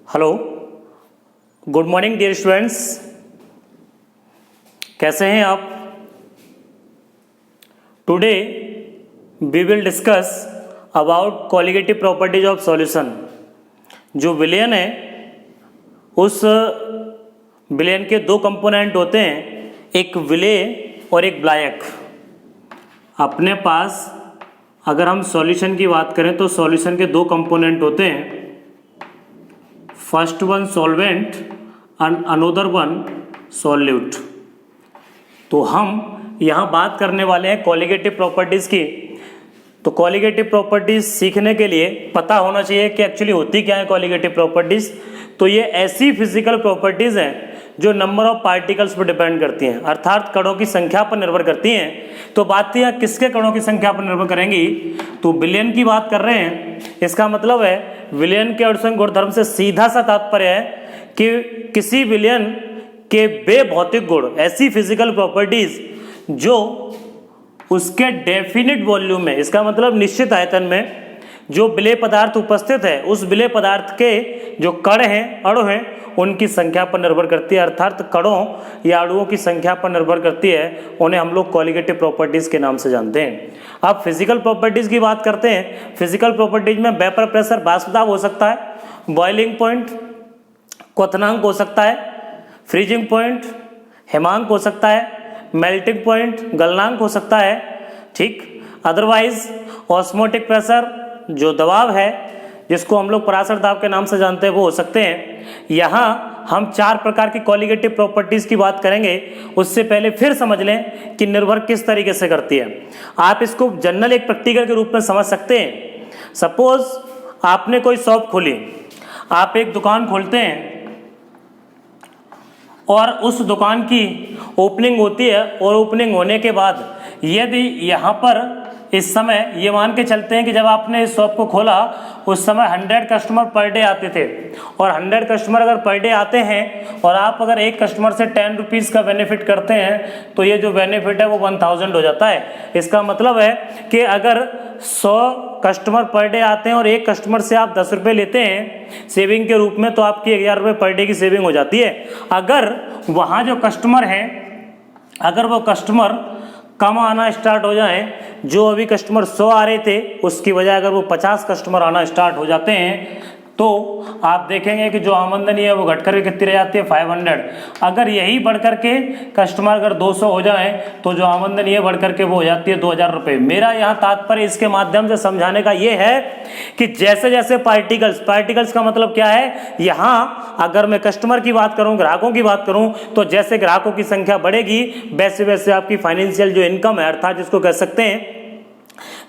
Hello, good morning dear students. कैसे हैं आप? Today we will discuss about colligative properties of solution. जो विलयन है उस विलयन के दो कंपोनेंट होते हैं, एक विलेय और एक ब्लायक। अपने पास अगर हम सॉल्यूशन की बात करें तो सॉल्यूशन के दो कंपोनेंट होते हैं, first one solvent and another one solute. तो हम यहाँ बात करने वाले हैं कॉलिगेटिव प्रॉपर्टीज़ की। तो कॉलिगेटिव प्रॉपर्टीज़ सीखने के लिए पता होना चाहिए कि एक्चुअली होती क्या है कॉलिगेटिव प्रॉपर्टीज़। तो ये ऐसी फिजिकल प्रॉपर्टीज़ हैं जो नंबर ऑफ पार्टिकल्स पर डिपेंड करती हैं, अर्थात कणों की संख्या पर निर्भर करती हैं। तो बात यहाँ किसके कणों की संख्या पर निर्भर करेंगी? तो विलयन की बात कर रहे हैं। इसका मतलब है विलयन के अणुसंग गुणधर्म से सीधा सा तात्पर्य है कि किसी विलयन के वे भौतिक गुण, ऐसी फिजिकल प्रॉपर्टीज जो उसके डेफिनिट वॉल्यूम में, इसका मतलब निश्चित आयतन में जो विलेय पदार्थ उपस्थित है, उस विलेय पदार्थ के जो कण हैं, अणु हैं, उनकी संख्या पर निर्भर करती है, अर्थात कणों या अणुओं की संख्या पर निर्भर करती है। उन्हें हम लोग कॉलिगेटिव प्रॉपर्टीज के नाम से जानते हैं। अब फिजिकल प्रॉपर्टीज की बात करते हैं। फिजिकल प्रॉपर्टीज में वेपर प्रेशर वाष्प दाब हो सकता है, बॉइलिंग पॉइंट क्वथनांक हो सकता है, फ्रीजिंग पॉइंट हिमांक हो सकता है, मेल्टिंग पॉइंट गलनांक हो सकता है। ठीक, अदरवाइज ऑस्मोटिक प्रेशर जो दबाव है, जिसको हम लोग पराशर दाब के नाम से जानते हैं, वो हो सकते हैं। यहाँ हम चार प्रकार की कॉलिगेटिव प्रॉपर्टीज की बात करेंगे। उससे पहले फिर समझ लें कि निर्भर किस तरीके से करती है। आप इसको जनरल एक प्रैक्टिकल के रूप में समझ सकते हैं। सपोज आपने कोई शॉप खोली, आप एक दुकान खोलते हैं और उस दुकान की ओपनिंग होती है, और ओपनिंग होने के बाद यदि यहाँ पर इस समय ये मान के चलते हैं कि जब आपने इस शॉप को खोला उस समय 100 कस्टमर पर डे आते थे, और 100 कस्टमर अगर पर डे आते हैं और आप अगर एक कस्टमर से 10 रुपीज़ का बेनिफिट करते हैं तो ये जो बेनिफिट है वो 1000 हो जाता है। इसका मतलब है कि अगर 100 कस्टमर पर डे आते हैं और एक कस्टमर से आप 10 रुपये लेते हैं सेविंग के रूप में, तो आपकी 1000 रुपये पर डे की सेविंग हो जाती है। अगर वहाँ जो कस्टमर हैं, अगर वो कस्टमर कम आना स्टार्ट हो जाए, जो अभी कस्टमर 100 आ रहे थे उसकी वजह अगर वो 50 कस्टमर आना स्टार्ट हो जाते हैं, तो आप देखेंगे कि जो आमदनी है वो घट करके कितनी रह जाती है, 500। अगर यही बढ़ करके कस्टमर अगर 200 हो जाए तो जो आमदनी है बढ़ करके वो हो जाती है 2000 रुपये। मेरा यहाँ तात्पर्य इसके माध्यम से समझाने का ये है कि जैसे जैसे पार्टिकल्स का मतलब क्या है, यहाँ अगर मैं कस्टमर की बात करूँ, ग्राहकों की बात करूँ, तो जैसे ग्राहकों की संख्या बढ़ेगी वैसे वैसे आपकी फाइनेंशियल जो इनकम है, अर्थात जिसको कह सकते हैं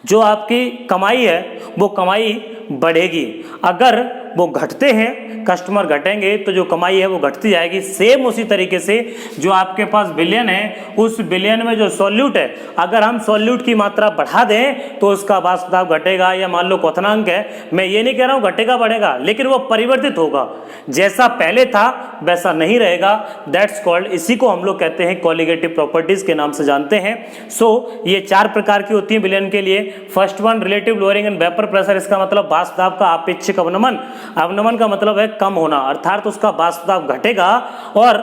जो आपकी कमाई है, वो कमाई बढ़ेगी। अगर वो घटते हैं, कस्टमर घटेंगे, तो जो कमाई है वो घटती जाएगी। सेम उसी तरीके से जो आपके पास विलयन है, उस विलयन में जो सॉल्यूट है, अगर हम सॉल्यूट की मात्रा बढ़ा दें तो उसका वाष्प दाब घटेगा, या मान लो क्वथनांक है, मैं ये नहीं कह रहा हूँ घटेगा बढ़ेगा, लेकिन वो परिवर्तित होगा, जैसा पहले था वैसा नहीं रहेगा। दैट्स कॉल्ड, इसी को हम लोग कहते हैं कॉलिगेटिव प्रॉपर्टीज के नाम से जानते हैं। सो ये चार प्रकार की होती है विलयन के लिए। First one relative lowering in vapour pressure, इसका मतलब वाष्प दाब का आपेक्षिक अवनमन। अवनमन का मतलब है कम होना, अर्थात उसका वाष्प दाब घटेगा। और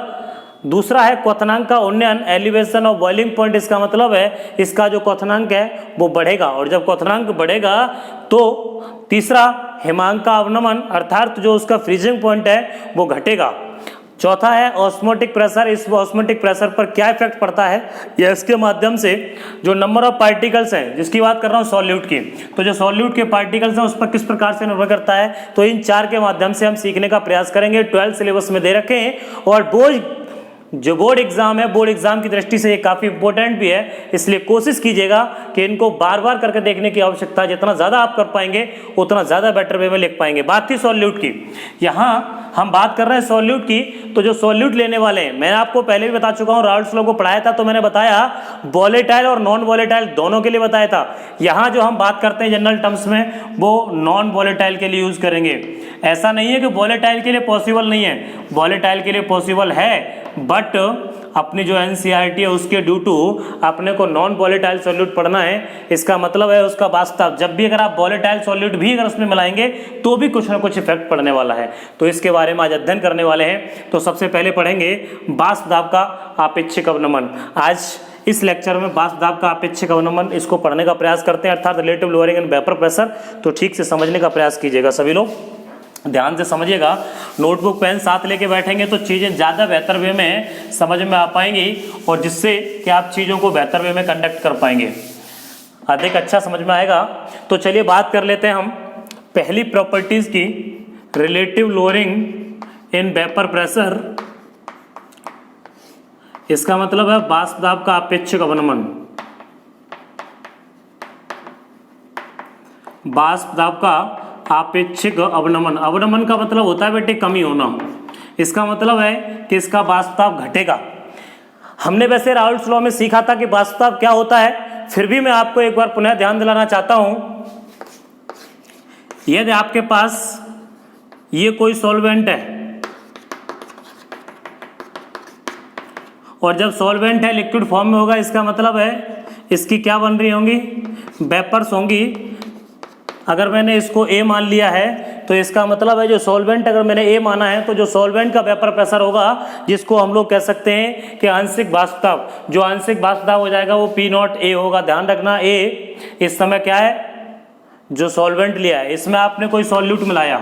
दूसरा है क्वथनांक का उन्नयन, एलिवेशन ऑफ बॉइलिंग पॉइंट, इसका मतलब है इसका जो क्वथनांक है वो बढ़ेगा, और जब क्वथनांक बढ़ेगा तो तीसरा हिमांक का अवनमन, अर्थात जो उसका फ्रीजिंग पॉइंट है वो घटेगा। चौथा है ऑस्मोटिक प्रेशर। इस ऑस्मोटिक प्रेशर पर क्या इफेक्ट पड़ता है, या इसके माध्यम से जो नंबर ऑफ पार्टिकल्स हैं, जिसकी बात कर रहा हूँ सॉल्यूट की, तो जो सॉल्यूट के पार्टिकल्स हैं उस पर किस प्रकार से निर्भर करता है। तो इन चार के माध्यम से हम सीखने का प्रयास करेंगे। 12 सिलेबस में दे रखे हैं, और जो बोर्ड एग्जाम है, बोर्ड एग्जाम की दृष्टि से ये काफ़ी इंपॉर्टेंट भी है, इसलिए कोशिश कीजिएगा कि इनको बार बार करके देखने की आवश्यकता है। जितना ज़्यादा आप कर पाएंगे उतना ज़्यादा बेटर वे में लिख पाएंगे। बात थी सॉल्यूट की, यहाँ हम बात कर रहे हैं सॉल्यूट की। तो जो सॉल्यूट लेने वाले हैं, मैं आपको पहले भी बता चुका हूँ, राउल्ट्स लॉ को पढ़ाया था, तो मैंने बताया वॉलेटाइल और नॉन वॉलेटाइल दोनों के लिए बताया था। यहाँ जो हम बात करते हैं जनरल टर्म्स में, वो नॉन वॉलेटाइल के लिए यूज़ करेंगे। ऐसा नहीं है कि वॉलेटाइल के लिए पॉसिबल नहीं है, वॉलेटाइल के लिए पॉसिबल है, बट अपनी जो एनसीईआरटी है उसके ड्यू टू अपने को नॉन वॉलेटाइल सॉल्यूट पढ़ना है। इसका मतलब है उसका वास्तव जब भी अगर आप वॉलेटाइल सॉल्यूट भी अगर उसमें मिलाएंगे तो भी कुछ ना कुछ इफेक्ट पड़ने वाला है। तो इसके बारे में आज अध्ययन करने वाले हैं। तो सबसे पहले पढ़ेंगे वाष्प दाब का आपेक्षिक अवनमन। आज इस लेक्चर में वाष्प दाब का आपेक्षिक अवनमन इसको पढ़ने का प्रयास करते हैं, अर्थात relative lowering in vapour pressure. तो ठीक से समझने का प्रयास कीजिएगा, सभी लोग ध्यान से समझिएगा। नोटबुक पेन साथ लेके बैठेंगे तो चीज़ें ज़्यादा बेहतर वे में समझ में आ पाएंगी और जिससे कि आप चीज़ों को बेहतर वे में कंडक्ट कर पाएंगे, अधिक अच्छा समझ में आएगा। तो चलिए बात कर लेते हैं हम पहली प्रॉपर्टीज़ की, relative lowering in vapour pressure. इसका मतलब है वाष्प दाब का आपेक्षिक अवनमन। वाष्प दाब का आपेक्षिक अवनमन, अवनमन का मतलब होता है बेटे कमी होना। इसका मतलब है कि इसका वाष्प दाब घटेगा। हमने वैसे राउल्ट्स लॉ में सीखा था कि वाष्प दाब क्या होता है, फिर भी मैं आपको एक बार पुनः ध्यान दिलाना चाहता हूं। यदि आपके पास ये कोई सॉल्वेंट है और जब सॉल्वेंट है लिक्विड फॉर्म में होगा, इसका मतलब है इसकी क्या बन रही होंगी, वेपर्स होंगी। अगर मैंने इसको ए मान लिया है तो इसका मतलब है जो सॉल्वेंट अगर मैंने ए माना है तो जो सॉल्वेंट का वेपर प्रेशर होगा जिसको हम लोग कह सकते हैं कि आंशिक वाष्प दाब, जो आंशिक वाष्प दाब हो जाएगा वो पी नॉट ए होगा। ध्यान रखना ए इस समय क्या है, जो सॉल्वेंट लिया है इसमें आपने कोई सॉल्यूट मिलाया,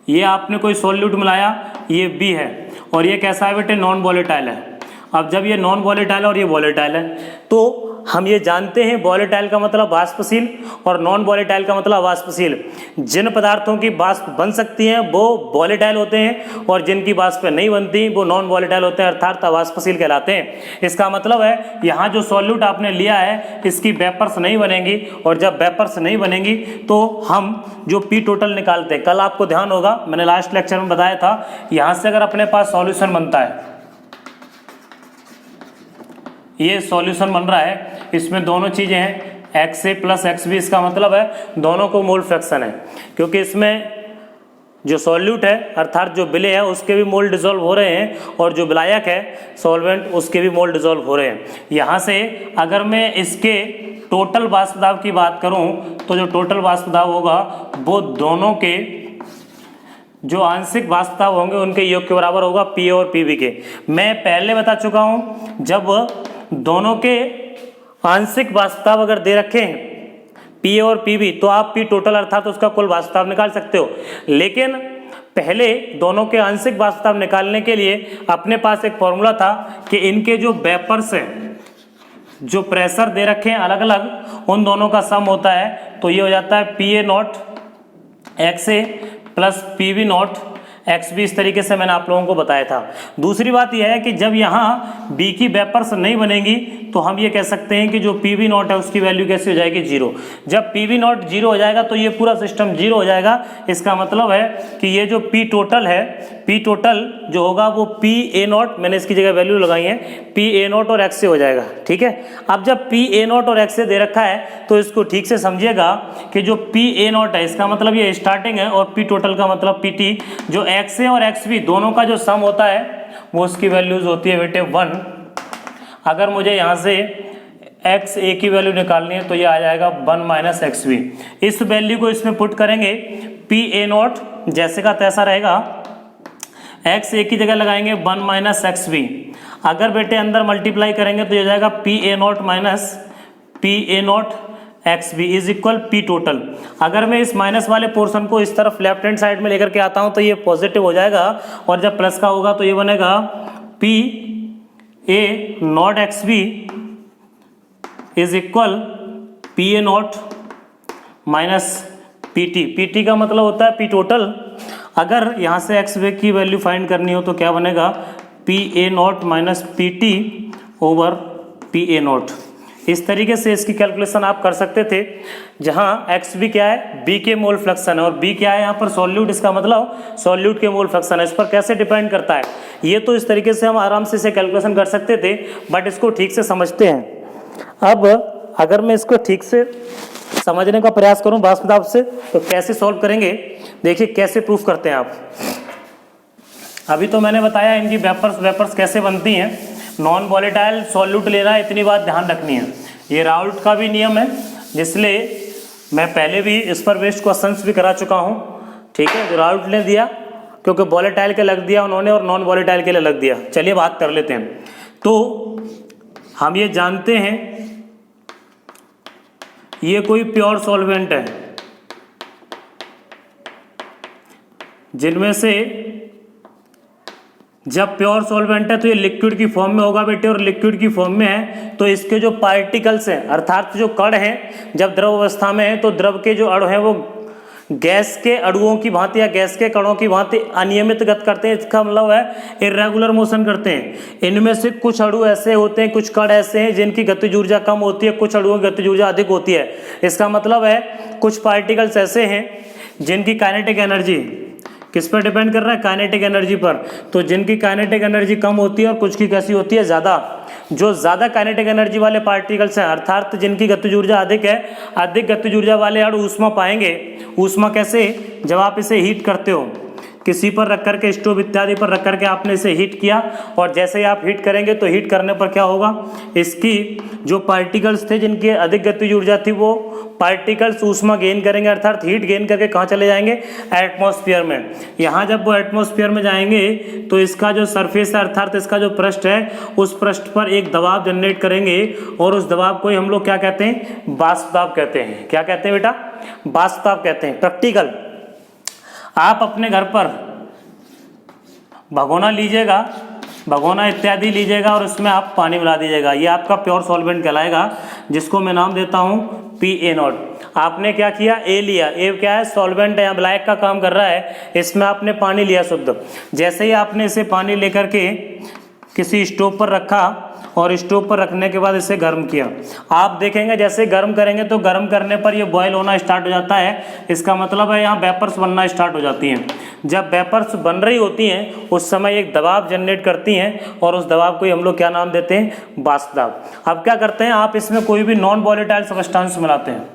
ये आपने कोई सॉल्यूट मिलाया, ये बी है और ये कैसा है बेटे, नॉन वॉलेटाइल है। अब जब ये नॉन वॉलेटाइल और ये वॉलेटाइल है तो हम ये जानते हैं वॉलेटाइल का मतलब वाष्पशील और नॉन वॉलेटाइल का मतलब वाष्पशील। जिन पदार्थों की वाष्प बन सकती हैं वो वॉलेटाइल होते हैं और जिनकी वाष्प नहीं बनती वो नॉन वॉलेटाइल होते हैं, अर्थात अवाष्पशील कहलाते हैं। इसका मतलब है यहाँ जो सॉल्यूट आपने लिया है इसकी वेपर्स नहीं बनेंगी और जब वेपर्स नहीं बनेंगी तो हम जो पी टोटल निकालते हैं, कल आपको ध्यान होगा मैंने लास्ट लेक्चर में बताया था, यहाँ से अगर अपने पास सॉल्यूशन बनता है, ये सॉल्यूशन बन रहा है, इसमें दोनों चीज़ें हैं x A plus x B. इसका मतलब है दोनों को मोल फ्रैक्शन है, क्योंकि इसमें जो सॉल्यूट है अर्थात जो विलेय है उसके भी मोल डिसॉल्व हो रहे हैं और जो विलायक है सॉल्वेंट उसके भी मोल डिसॉल्व हो रहे हैं। यहाँ से अगर मैं इसके टोटल वाष्प दाब की बात करूँ तो जो टोटल वाष्प दाब होगा वो दोनों के जो आंशिक वाष्प दाब होंगे उनके योग के बराबर होगा पी और पी बी के। मैं पहले बता चुका हूँ जब दोनों के आंशिक वाष्प दाब अगर दे रखे हैं पी और पी बी तो आप पी टोटल अर्थात उसका कुल वाष्प दाब निकाल सकते हो। लेकिन पहले दोनों के आंशिक वाष्प दाब निकालने के लिए अपने पास एक फॉर्मूला था कि इनके जो वेपर्स हैं, जो प्रेशर दे रखे हैं अलग अलग, उन दोनों का सम होता है। तो ये हो जाता है P A not X A plus P B not X B. इस तरीके से मैंने आप लोगों को बताया था। दूसरी बात यह है कि जब यहाँ बी की वेपर्स नहीं बनेगी तो हम ये कह सकते हैं कि जो पी वी नॉट है उसकी वैल्यू कैसी हो जाएगी, जीरो। जब पी वी नॉट जीरो हो जाएगा तो ये पूरा सिस्टम जीरो हो जाएगा। इसका मतलब है कि ये जो पी टोटल है, पी टोटल जो होगा वो पी ए नॉट, मैंने इसकी जगह वैल्यू लगाई है, पी ए नॉट और एक्स से हो जाएगा। ठीक है, अब जब पी ए नॉट और एक्स से दे रखा है तो इसको ठीक से समझिएगा कि जो पी ए नॉट है इसका मतलब ये स्टार्टिंग है और पी टोटल का मतलब पी टी, जो एक्स ए और एक्स बी दोनों का जो सम होता है वो उसकी वैल्यूज होती है बेटे 1। अगर मुझे यहाँ से एक्स ए की वैल्यू निकालनी है तो ये आ जाएगा 1 माइनस एक्स बी। इस वैल्यू को इसमें पुट करेंगे, पी ए नॉट जैसे का तैसा रहेगा, एक्स ए की जगह लगाएंगे 1 माइनस एक्स बी। अगर बेटे अंदर मल्टीप्लाई करेंगे तो ये जाएगा P A not minus P A not X B is equal P total. अगर मैं इस माइनस वाले पोर्शन को इस तरफ लेफ्ट हैंड साइड में लेकर के आता हूं तो ये पॉजिटिव हो जाएगा और जब प्लस का होगा तो ये बनेगा P A not X B is equal P A not minus P T. P T का मतलब होता है पी टोटल। अगर यहाँ से एक्स बी की वैल्यू फाइंड करनी हो तो क्या बनेगा, P A not minus P T over P A not. इस तरीके से इसकी कैलकुलेशन आप कर सकते थे, जहाँ एक्स बी क्या है, बी के मोल फ्रैक्शन है और बी क्या है यहाँ पर सॉल्यूट, इसका मतलब सॉल्यूट के मोल फ्रैक्शन है। इस पर कैसे डिपेंड करता है ये तो इस तरीके से हम आराम से इसे कैलकुलेशन कर सकते थे, बट इसको ठीक से समझते हैं। अब अगर मैं इसको ठीक से समझने का प्रयास करूं वाष्प दाब से तो कैसे सॉल्व करेंगे, देखिए कैसे प्रूफ करते हैं आप। अभी तो मैंने बताया इनकी वेपर्स कैसे बनती हैं। नॉन वॉलेटाइल सॉल्यूट लेना है, इतनी बात ध्यान रखनी है। ये राउल्ट का भी नियम है, जिसलिए मैं पहले भी इस पर बेस्ड क्वेश्चंस भी करा चुका हूँ। ठीक है, जो राउल्ट ने दिया क्योंकि वॉलेटाइल के लग दिया उन्होंने और नॉन वॉलेटाइल के लिए लग दिया। चलिए बात कर लेते हैं। तो हम ये जानते हैं ये कोई प्योर सॉल्वेंट है, जिनमें से जब प्योर सॉल्वेंट है तो ये लिक्विड की फॉर्म में होगा बेटे, और लिक्विड की फॉर्म में है तो इसके जो पार्टिकल्स हैं अर्थात जो कण हैं, जब द्रव अवस्था में है तो द्रव के जो अणु हैं वो गैस के अणुओं की भांति या गैस के कणों की भांति अनियमित गति करते हैं। इसका मतलब है इर्रेगुलर मोशन करते हैं। इनमें से कुछ अणु ऐसे होते हैं, कुछ कण ऐसे हैं जिनकी गतिज ऊर्जा कम होती है, कुछ अणुओं की गतिज ऊर्जा अधिक होती है। इसका मतलब है कुछ पार्टिकल्स ऐसे हैं जिनकी काइनेटिक एनर्जी किस पर डिपेंड कर रहा है, काइनेटिक एनर्जी पर। तो जिनकी काइनेटिक एनर्जी कम होती है और कुछ की कैसी होती है, ज़्यादा। जो ज़्यादा काइनेटिक एनर्जी वाले पार्टिकल्स हैं अर्थात जिनकी गतिज ऊर्जा अधिक है, अधिक गतिज ऊर्जा वाले अणु ऊष्मा पाएंगे। ऊष्मा कैसे, जब आप इसे हीट करते हो, किसी पर रख करके, स्टोव इत्यादि पर रख करके आपने इसे हीट किया, और जैसे ही आप हीट करेंगे तो हीट करने पर क्या होगा, इसकी जो पार्टिकल्स थे जिनकी अधिक गतिज ऊर्जा थी वो पार्टिकल्स ऊष्मा गेन करेंगे अर्थात हीट गेन करके कहाँ चले जाएंगे, एटमॉस्फेयर में। यहाँ जब वो एटमॉस्फेयर में जाएंगे तो इसका जो सरफेस है अर्थात इसका जो पृष्ठ है उस पृष्ठ पर एक दबाव जनरेट करेंगे, और उस दबाव को ही हम लोग क्या कहते हैं, वाष्प दाब कहते हैं। क्या कहते हैं बेटा, वाष्प दाब कहते हैं। प्रैक्टिकल, आप अपने घर पर भगोना लीजिएगा, भगोना इत्यादि लीजिएगा और उसमें आप पानी मिला दीजिएगा, ये आपका प्योर सॉल्वेंट कहलाएगा, जिसको मैं नाम देता हूँ PaO। आपने क्या किया, ए लिया, ए क्या है, सॉल्वेंट है या ब्लैक का काम कर रहा है, इसमें आपने पानी लिया शुद्ध। जैसे ही आपने इसे पानी लेकर के किसी स्टोव पर रखा और स्टोव पर रखने के बाद इसे गर्म किया, आप देखेंगे जैसे गर्म करेंगे तो गर्म करने पर ये बॉयल होना स्टार्ट हो जाता है। इसका मतलब है यहाँ वेपर्स बनना स्टार्ट हो जाती हैं। जब वेपर्स बन रही होती हैं उस समय एक दबाव जनरेट करती हैं, और उस दबाव को ही हम लोग क्या नाम देते हैं, वाष्प दाब। अब क्या करते हैं, आप इसमें कोई भी नॉन वॉलेटाइल सब्सटेंस मिलाते हैं।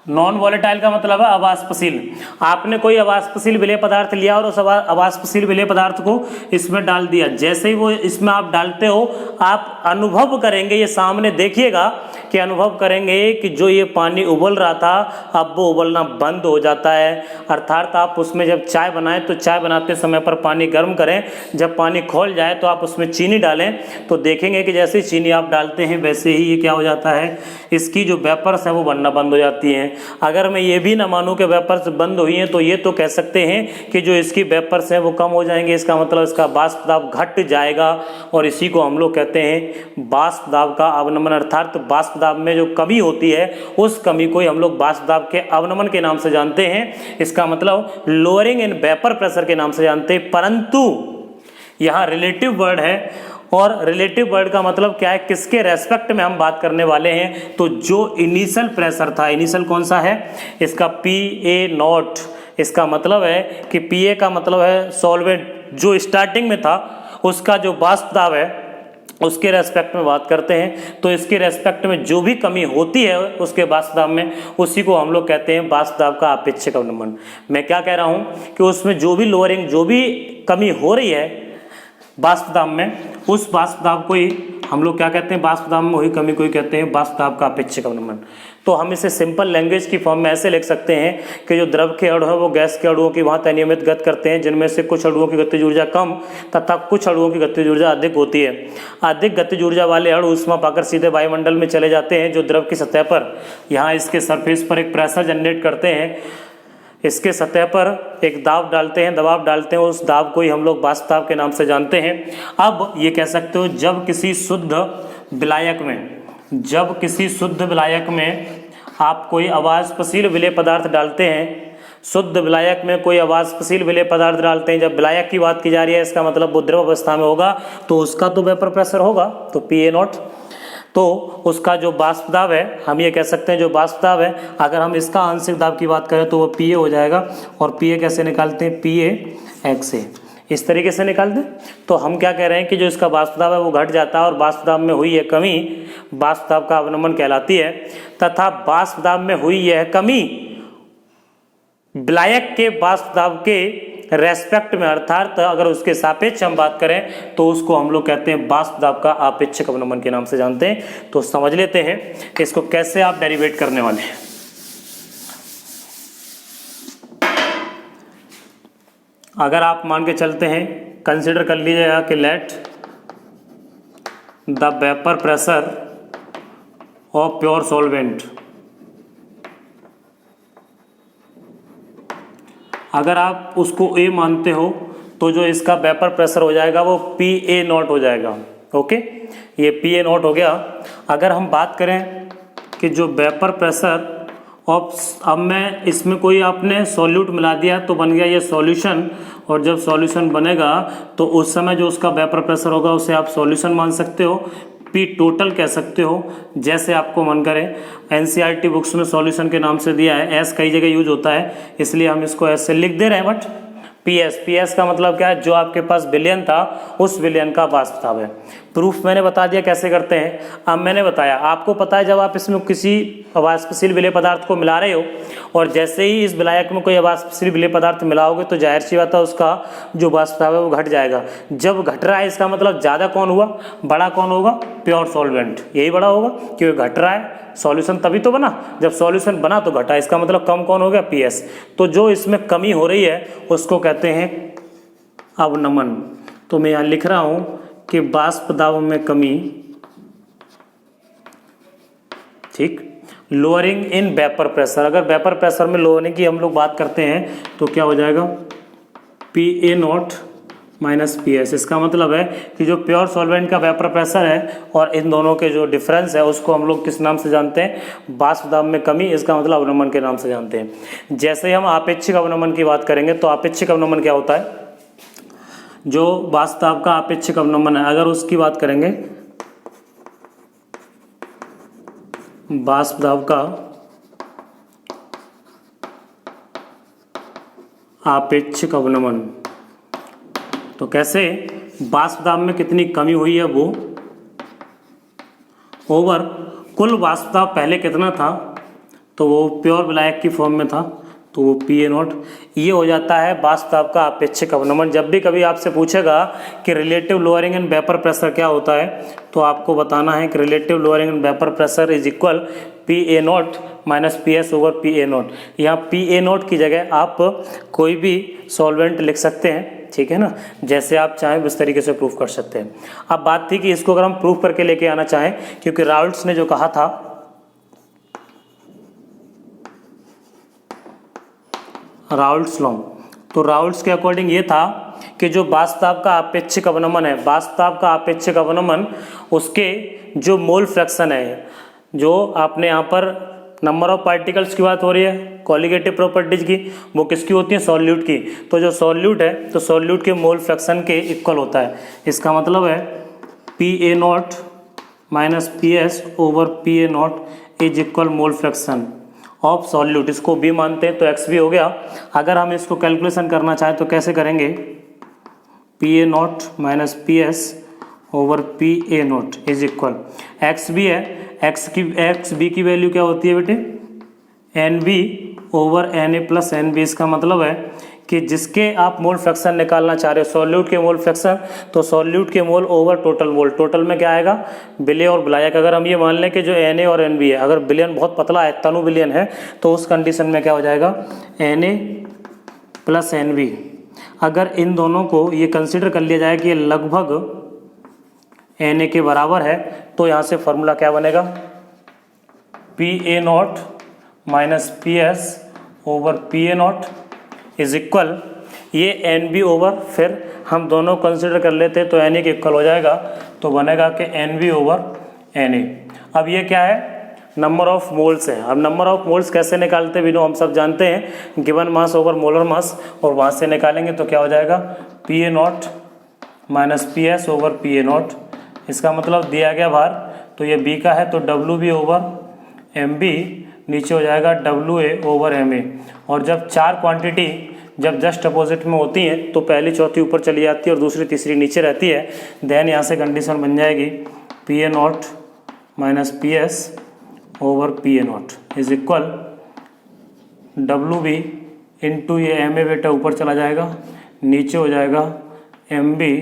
नॉन वॉलेटाइल का मतलब है अवाष्पशील। आपने कोई अवाष्पशील विलेय पदार्थ लिया और उस अवाष्पशील विलेय पदार्थ को इसमें डाल दिया। जैसे ही वो इसमें आप डालते हो आप अनुभव करेंगे, ये सामने देखिएगा कि अनुभव करेंगे कि जो ये पानी उबल रहा था अब वो उबलना बंद हो जाता है। अर्थात आप उसमें जब चाय बनाएं तो चाय बनाते समय पर पानी गर्म करें, जब पानी खौल जाए तो आप उसमें चीनी डालें, तो देखेंगे कि जैसे चीनी आप डालते हैं वैसे ही ये क्या हो जाता है, इसकी जो वेपर्स है वो बनना बंद हो जाती हैं। अगर मैं ये भी ना मानूं कि वेपर्स बंद हुई हैं तो ये तो कह सकते हैं कि जो इसकी वेपर्स हैं वो कम हो जाएंगे। इसका मतलब इसका वाष्प दाब घट जाएगा, और इसी को हम लोग कहते हैं वाष्प दाब का अवनमन। अर्थात वाष्प दाब में जो कमी होती है उस कमी को ही हम लोग वाष्प दाब के अवनमन के नाम से जानते हैं। इसका मतलब लोअरिंग इन वेपर प्रेशर के नाम से जानते हैं। परंतु यहाँ रिलेटिव वर्ड है, और रिलेटिव वर्ड का मतलब क्या है, किसके रेस्पेक्ट में हम बात करने वाले हैं, तो जो इनिशियल प्रेशर था, इनिशियल कौन सा है, इसका PaO। इसका मतलब है कि Pa का मतलब है सॉल्वेंट, जो स्टार्टिंग में था उसका जो वाष्प दाब है उसके रेस्पेक्ट में बात करते हैं। तो इसके रेस्पेक्ट में जो भी कमी होती है उसके वाष्प दाब में, उसी को हम लोग कहते हैं वाष्प दाब का अपेक्षिक अवनमन। मैं क्या कह रहा हूँ कि उसमें जो भी लोअरिंग, जो भी कमी हो रही है वाष्प दाब में, उस वाष्प दाब को ही हम लोग क्या कहते हैं, वाष्प दाब में वही कमी को ही कहते हैं वाष्प दाब का अपेक्षिक अवनमन। तो हम इसे सिंपल लैंग्वेज की फॉर्म में ऐसे लिख सकते हैं कि जो द्रव के अणु हैं वो गैस के अणुओं की भांति अनियमित गति करते हैं, जिनमें से कुछ अणुओं की गतिज ऊर्जा कम तथा कुछ अणुओं की गतिज ऊर्जा अधिक होती है। अधिक गतिज ऊर्जा वाले अणु ऊष्मा पाकर सीधे वायुमंडल में चले जाते हैं, जो द्रव की सतह पर यहाँ इसके सरफेस पर एक प्रेशर जनरेट करते हैं। इसके सतह पर एक दाब डालते हैं, दबाव डालते हैं, उस दाब को ही हम लोग वाष्प दाब के नाम से जानते हैं। अब ये कह सकते हो जब किसी शुद्ध विलायक में आप कोई अवाष्पशील विलेय पदार्थ डालते हैं, शुद्ध विलायक में कोई अवाष्पशील विलेय पदार्थ डालते हैं, जब विलायक की बात की जा रही है इसका मतलब वो द्रव अवस्था में होगा तो उसका तो वेपर प्रेशर होगा, तो PaO। तो उसका जो वाष्प दाब है हम ये कह सकते हैं, जो वाष्प दाब है अगर हम इसका आंशिक दाब की बात करें तो वो Pa हो जाएगा। और Pa कैसे निकालते हैं, PaXA, इस तरीके से निकाल दें। तो हम क्या कह रहे हैं कि जो इसका वाष्प दाब है वो घट जाता है, और वाष्प दाब में हुई यह कमी वाष्प दाब का अवनमन कहलाती है। तथा वाष्प दाब में हुई यह कमी विलायक के वाष्प दाब के रेस्पेक्ट में, अर्थात अगर उसके सापेक्ष हम बात करें तो उसको हम लोग कहते हैं वाष्प दाब का आपेक्षिक अवनमन के नाम से जानते हैं। तो समझ लेते हैं इसको कैसे आप डेरिवेट करने वाले हैं। अगर आप मान के चलते हैं, कंसिडर कर लीजिएगा कि let the vapour pressure of pure solvent, अगर आप उसको ए मानते हो तो जो इसका वेपर प्रेशर हो जाएगा वो PA0 हो जाएगा। ओके, ये PA0 हो गया। अगर हम बात करें कि जो वेपर प्रेशर ऑफ, अब मैं इसमें कोई आपने सॉल्यूट मिला दिया तो बन गया ये सॉल्यूशन, और जब सॉल्यूशन बनेगा तो उस समय जो उसका वेपर प्रेशर होगा उसे आप सॉल्यूशन मान सकते हो, P टोटल कह सकते हो, जैसे आपको मन करे। NCERT बुक्स में सॉल्यूशन के नाम से दिया है, एस कई जगह यूज होता है इसलिए हम इसको ऐसे लिख दे रहे हैं, बट PS का मतलब क्या है, जो आपके पास विलयन था उस विलयन का वाष्प दाब है। प्रूफ मैंने बता दिया कैसे करते हैं। अब मैंने बताया, आपको पता है जब आप इसमें किसी अवाष्पशील विलेय पदार्थ को मिला रहे हो और जैसे ही इस विलायक में कोई अवाष्पशील विलेय पदार्थ मिलाओगे तो जाहिर सी बात है उसका जो वाष्प दाब है वो घट जाएगा। जब घट रहा है इसका मतलब ज़्यादा कौन हुआ, बड़ा कौन होगा, प्योर सॉल्वेंट, यही बड़ा होगा क्योंकि घट रहा है। सॉल्यूशन तभी तो बना, जब सॉल्यूशन बना तो घटा, इसका मतलब कम कौन हो गया, PS। तो जो इसमें कमी हो रही है उसको कहते हैं अवनमन। तो मैं यहाँ लिख रहा हूँ कि वाष्प दाब में कमी, ठीक, लोअरिंग इन वेपर प्रेशर। अगर वेपर प्रेशर में लोअरिंग की हम लोग बात करते हैं तो क्या हो जाएगा, PA0 माइनस PS। इसका मतलब है कि जो प्योर सॉल्वेंट का वेपर प्रेशर है और इन दोनों के जो डिफरेंस है उसको हम लोग किस नाम से जानते हैं, वाष्प दाब में कमी, इसका मतलब अवनमन के नाम से जानते हैं। जैसे ही हम आपेक्षिक अवनमन की बात करेंगे तो आपेक्षिक अवनमन क्या होता है, जो वाष्प दाब का आपेक्षिक अवनमन है अगर उसकी बात करेंगे, वाष्प दाब का आपेक्षिक अवनमन, तो कैसे, वाष्प दाब में कितनी कमी हुई है वो ओवर कुल वाष्प दाब पहले कितना था, तो वो प्योर विलायक की फॉर्म में था तो वो PA0, ये हो जाता है वाष्प दाब का आपेक्षिक अवनमन। जब भी कभी आपसे पूछेगा कि relative lowering in vapour pressure क्या होता है तो आपको बताना है कि relative lowering in vapour pressure is equal PA0 minus PS over PA0। यहाँ PA0 की जगह आप कोई भी सॉल्वेंट लिख सकते हैं, ठीक है ना, जैसे आप चाहें उस तरीके से प्रूफ कर सकते हैं। अब बात थी कि इसको अगर हम प्रूफ करके लेके आना चाहें, क्योंकि राउल्ट्स ने जो कहा था, राउल्ट्स लॉ, तो राउल्ट्स के अकॉर्डिंग ये था कि जो वाष्प दाब का आपेक्षिक अवनमन है, वाष्प दाब का आपेक्षिक अवनमन, उसके जो मोल फ्रैक्शन है, जो आपने यहाँ पर नंबर ऑफ पार्टिकल्स की बात हो रही है, कॉलिगेटिव प्रॉपर्टीज की, वो किसकी होती है, सॉल्यूट की। तो जो सॉल्यूट है तो सॉल्यूट के मोल फ्रैक्शन के इक्वल होता है। इसका मतलब है PA0 minus PS over PA0 is equal mole fraction of solute. इसको B मानते हैं तो XB हो गया। अगर हम इसको कैलकुलेशन करना चाहें तो कैसे करेंगे, PA0 minus PS over PA0 is equal, XB है, XB की वैल्यू क्या होती है बेटे, NB over NA plus NB। इसका मतलब है कि जिसके आप मोल फ्रैक्शन निकालना चाह रहे हो, सॉल्यूट के मोल फ्रैक्शन, तो सॉल्यूट के मोल ओवर टोटल मोल, टोटल में क्या आएगा, विलेय और विलायक। अगर हम ये मान लें कि जो Na और NB है, अगर विलयन बहुत पतला है, तनु विलयन है, तो उस कंडीशन में क्या हो जाएगा, Na प्लस NB। अगर इन दोनों को ये कंसिडर कर लिया जाए कि ये लगभग Na के बराबर है, तो यहाँ से फॉर्मूला क्या बनेगा, PA0 minus PS over PA0 is equal, ये NB ओवर, फिर हम दोनों कंसिडर कर लेते हैं तो Na के इक्वल हो जाएगा, तो बनेगा कि NB ओवर Na। अब ये क्या है, नंबर ऑफ मोल्स है। अब नंबर ऑफ मोल्स कैसे निकालते हैं हम सब जानते हैं, given mass over molar mass, और वहाँ से निकालेंगे तो क्या हो जाएगा, PA0 minus PS over PA0। इसका मतलब दिया गया भार, तो ये B का है तो WB ओवर MB, नीचे हो जाएगा WA ओवर MA। और जब चार क्वांटिटी जब जस्ट अपोजिट में होती हैं तो पहली चौथी ऊपर चली जाती है और दूसरी तीसरी नीचे रहती है, देन यहाँ से कंडीशन बन जाएगी PA0 minus PS over PA0 is equal WB into ये एम ए बेटा ऊपर चला जाएगा, नीचे हो जाएगा M B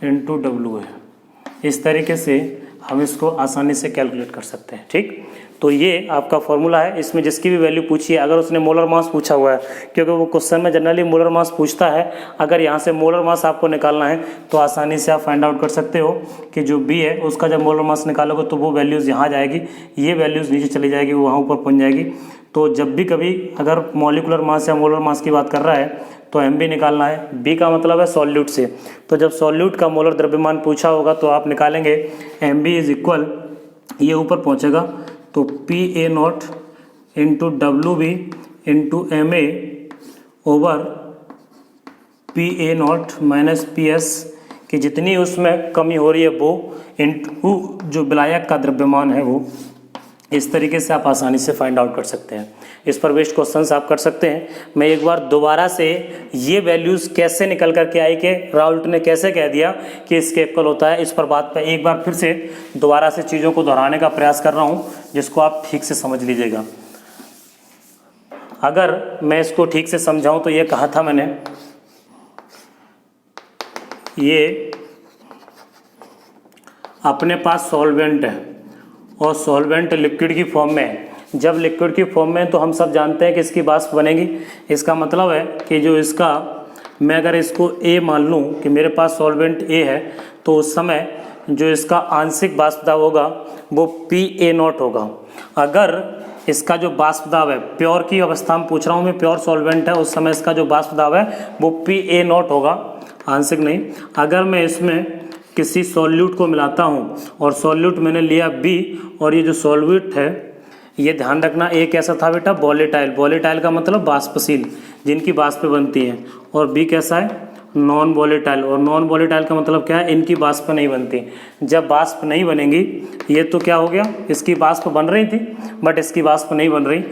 into W A. इस तरीके से हम इसको आसानी से कैलकुलेट कर सकते हैं। ठीक, तो ये आपका फॉर्मूला है। इसमें जिसकी भी वैल्यू पूछी है, अगर उसने मोलर मास पूछा हुआ है, क्योंकि वो क्वेश्चन में जनरली मोलर मास पूछता है, अगर यहाँ से मोलर मास आपको निकालना है तो आसानी से आप फाइंड आउट कर सकते हो कि जो बी है उसका जब मोलर मास निकालोगे तो वो वैल्यूज़ यहाँ जाएगी, ये वैल्यूज़ नीचे चली जाएगी, वो वहाँ ऊपर पहुँच जाएगी। तो जब भी कभी अगर मॉलिकुलर मास या मोलर मास की बात कर रहा है तो एम बी निकालना है। बी का मतलब है सॉल्यूट से, तो जब सॉल्यूट का मोलर द्रव्यमान पूछा होगा तो आप निकालेंगे एम बी इज इक्वल, ये ऊपर पहुँचेगा तो P A not into W B into M A over P A not minus P S की जितनी उसमें कमी हो रही है वो इंटू जो विलायक का द्रव्यमान है वो। इस तरीके से आप आसानी से फाइंड आउट कर सकते हैं। इस पर बेस्ड क्वेश्चंस आप कर सकते हैं। मैं एक बार दोबारा से ये वैल्यूज़ कैसे निकल कर के आई कि राउल्ट ने कैसे कह दिया कि इसके इक्वल होता है, इस पर बात पे एक बार फिर से दोबारा से चीज़ों को दोहराने का प्रयास कर रहा हूँ, जिसको आप ठीक से समझ लीजिएगा। अगर मैं इसको ठीक से समझाऊँ तो ये कहा था मैंने, ये अपने पास सॉल्वेंट है और सॉल्वेंट लिक्विड की फॉर्म में है। जब लिक्विड की फॉर्म में तो हम सब जानते हैं कि इसकी वाष्प बनेगी। इसका मतलब है कि जो इसका, मैं अगर इसको ए मान लूँ कि मेरे पास सॉल्वेंट ए है, तो उस समय जो इसका आंशिक वाष्प दाब होगा वो पी ए नॉट होगा। अगर इसका जो वाष्प दाब है, प्योर की अवस्था में पूछ रहा हूँ मैं, प्योर सॉल्वेंट है, उस समय इसका जो वाष्प दाब है वो पी ए नॉट होगा, आंशिक नहीं। अगर मैं इसमें किसी सॉल्यूट को मिलाता हूँ और सॉल्यूट मैंने लिया बी, और ये जो सॉल्यूट है ये ध्यान रखना, ए कैसा था बेटा, वॉलेटाइल। वॉलेटाइल का मतलब वाष्पशील, जिनकी वाष्प बनती हैं, और बी कैसा है, नॉन वॉलेटाइल। और नॉन वॉलेटाइल का मतलब क्या है, इनकी वाष्प नहीं बनती। जब वाष्प नहीं बनेंगी, ये तो क्या हो गया, इसकी वाष्प बन रही थी बट इसकी वाष्प नहीं बन रही।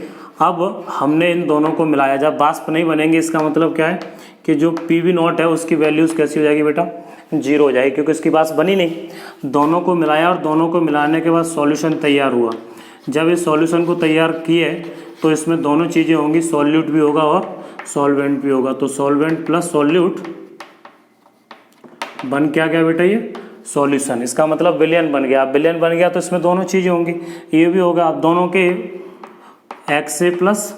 अब हमने इन दोनों को मिलाया, जब वाष्प नहीं बनेंगे इसका मतलब क्या है कि जो पी वी नॉट है उसकी वैल्यूज़ कैसी हो जाएगी बेटा, जीरो हो जाएगी, क्योंकि इसकी बात बनी नहीं। दोनों को मिलाया और दोनों को मिलाने के बाद सॉल्यूशन तैयार हुआ। जब इस सॉल्यूशन को तैयार किए तो इसमें दोनों चीज़ें होंगी, सॉल्यूट भी होगा और सॉल्वेंट भी होगा। तो सॉल्वेंट प्लस सॉल्यूट बन क्या गया बेटा, ये सॉल्यूशन। इसका मतलब विलयन बन गया। विलयन बन गया तो इसमें दोनों चीज़ें होंगी, ये भी होगा। अब दोनों के x A plus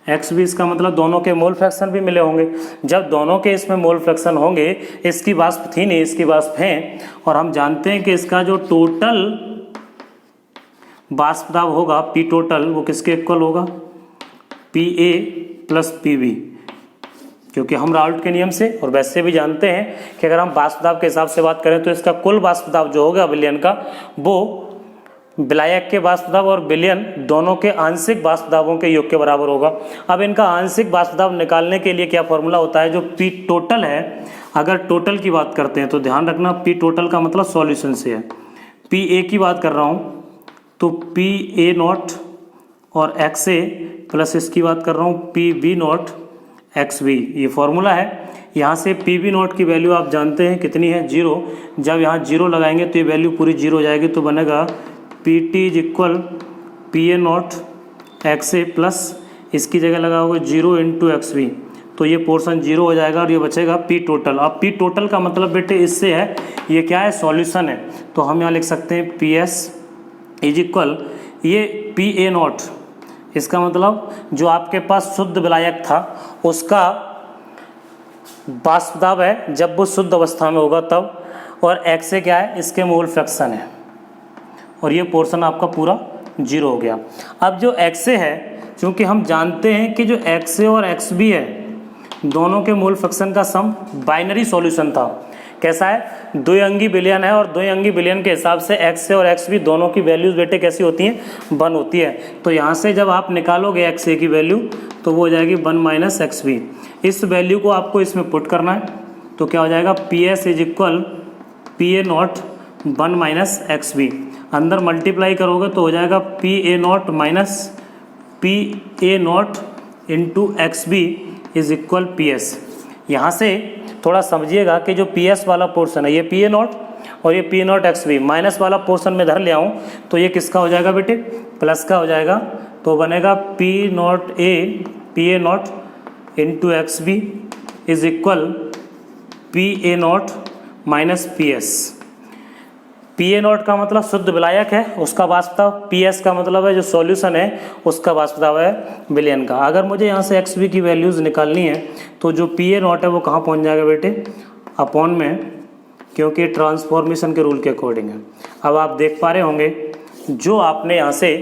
x B, इसका मतलब दोनों के मोल फ्रैक्शन भी मिले होंगे। जब दोनों के इसमें मोल फ्रैक्शन होंगे, इसकी वाष्प थी नहीं, इसकी वाष्प है, और हम जानते हैं कि इसका जो टोटल वाष्प दाब होगा पी टोटल, वो किसके इक्वल होगा, P A plus P B, क्योंकि हम राउल्ट के नियम से और वैसे भी जानते हैं कि अगर हम वाष्प दाब के हिसाब से बात करें तो इसका कुल वाष्प दाब जो होगा विलयन का, वो विलायक के वाष्प दाब और विलयन दोनों के आंशिक वाष्प दाबों के योग के बराबर होगा। अब इनका आंशिक वाष्प दाब निकालने के लिए क्या फॉर्मूला होता है, जो पी टोटल है, अगर टोटल की बात करते हैं तो ध्यान रखना पी टोटल का मतलब सॉल्यूशन से है। पी ए की बात कर रहा हूँ तो पी ए नॉट और एक्स ए प्लस इसकी बात कर रहा हूँ P B not X B, ये फॉर्मूला है। यहाँ से पी बी नॉट की वैल्यू आप जानते हैं कितनी है, जीरो। जब यहाँ जीरो लगाएंगे तो ये वैल्यू पूरी जीरो हो जाएगी, तो बनेगा P T is equal P A not X A plus इसकी जगह लगाओगे जीरो इंटू एक्स बी, तो ये पोर्शन जीरो हो जाएगा और ये बचेगा पी टोटल। अब पी टोटल का मतलब बेटे इससे है, ये क्या है, सॉल्यूशन है, तो हम यहाँ लिख सकते हैं पी एस इज इक्वल ये पी ए नॉट, इसका मतलब जो आपके पास शुद्ध विलायक था उसका वाष्प दाब है जब वो शुद्ध अवस्था में होगा तब, और एक्स ए क्या है, इसके मोल फ्रैक्शन है, और ये पोर्शन आपका पूरा जीरो हो गया। अब जो एक्स ए है, क्योंकि हम जानते हैं कि जो एक्स ए और एक्स बी है दोनों के मोल फ्रैक्शन का सम बाइनरी सॉल्यूशन था। कैसा है, द्विअंगी विलयन है, और द्विअंगी विलयन के हिसाब से एक्स ए और एक्स बी दोनों की वैल्यूज बेटे कैसी होती हैं, 1 होती है। तो यहाँ से जब आप निकालोगे एक्स ए की वैल्यू तो वो हो जाएगी 1 माइनस एक्स बी। इस वैल्यू को आपको इसमें पुट करना है, तो क्या हो जाएगा, P S is equal P A not 1 minus X B. अंदर मल्टीप्लाई करोगे तो हो जाएगा P A not minus P A not into X B is equal P S. यहाँ से थोड़ा समझिएगा कि जो पी एस वाला पोर्शन है ये पी ए नॉट और ये P not X B, minus वाला पोर्शन में धर ले आऊँ तो ये किसका हो जाएगा बेटे, प्लस का हो जाएगा। तो बनेगा P not A, P A not into X B is equal P A not minus P S. P A not का मतलब शुद्ध विलायक है, उसका वास्तव, पी एस का मतलब है जो सॉल्यूशन है उसका वास्तव है विलयन का। अगर मुझे यहाँ से एक्स बी की वैल्यूज़ निकालनी है तो जो पी ए नॉट है वो कहाँ पहुँच जाएगा बेटे, अपॉन में, क्योंकि ट्रांसफॉर्मेशन के रूल के अकॉर्डिंग है। अब आप देख पा रहे होंगे जो आपने यहाँ से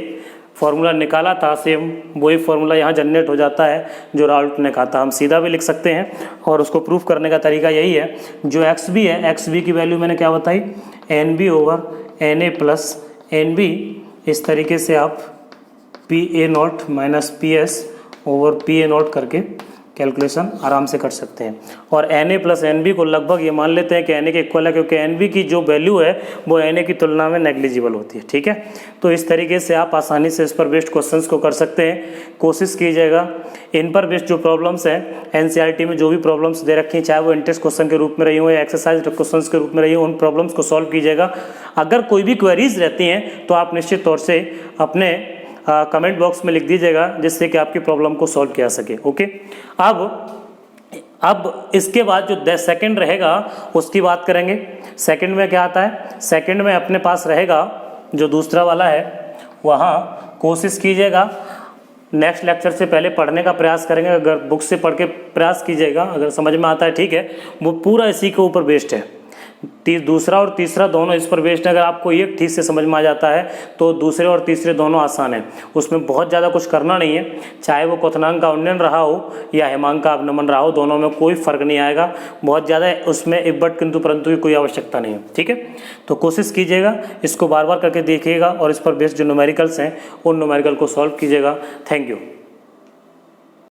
फॉर्मूला निकाला था सेम वही फॉर्मूला यहाँ जनरेट हो जाता है जो राउल्ट ने कहा था। हम सीधा भी लिख सकते हैं और उसको प्रूफ करने का तरीका यही है। जो एक्स बी है, एक्स बी की वैल्यू मैंने क्या बताई, N B over N A plus N B. इस तरीके से आप P A not minus P S over P A not करके कैलकुलेशन आराम से कर सकते हैं। और N A plus N B को लगभग ये मान लेते हैं कि एन ए के इक्वल है, क्योंकि एन बी की जो वैल्यू है वो एन ए की तुलना में नेग्लिजिबल होती है। ठीक है, तो इस तरीके से आप आसानी से इस पर बेस्ड क्वेश्चंस को कर सकते हैं। कोशिश कीजिएगा इन पर बेस्ड जो प्रॉब्लम्स हैं एनसीईआरटी में जो भी प्रॉब्लम्स दे रखी हैं, चाहे वो इंटरेस्ट क्वेश्चन के रूप में रही हो या एक्सरसाइज क्वेश्चन के रूप में रही हो, उन प्रॉब्लम्स को सॉल्व कीजिएगा। अगर कोई भी क्वेरीज रहती हैं तो आप निश्चित तौर से अपने कमेंट बॉक्स में लिख दीजिएगा, जिससे कि आपकी प्रॉब्लम को सॉल्व किया सके। ओके, अब इसके बाद जो सेकंड रहेगा उसकी बात करेंगे। सेकंड में क्या आता है, सेकंड में अपने पास रहेगा जो दूसरा वाला है, वहाँ कोशिश कीजिएगा नेक्स्ट लेक्चर से पहले पढ़ने का प्रयास करेंगे। अगर बुक से पढ़ के प्रयास कीजिएगा, अगर समझ में आता है ठीक है, वो पूरा इसी के ऊपर बेस्ड है। दूसरा और तीसरा दोनों इस पर बेस्ड है। अगर आपको ये ठीक से समझ में आ जाता है तो दूसरे और तीसरे दोनों आसान है, उसमें बहुत ज़्यादा कुछ करना नहीं है। चाहे वो क्वथनांक का उन्नयन रहा हो या हिमांक का अवनमन रहा हो, दोनों में कोई फर्क नहीं आएगा। बहुत ज़्यादा उसमें इफ बट किंतु परंतु की कोई आवश्यकता नहीं है। ठीक है, तो कोशिश कीजिएगा, इसको बार बार करके देखिएगा और इस पर बेस्ड जो न्यूमेरिकल्स हैं उन न्यूमेरिकल को सॉल्व कीजिएगा। Thank you.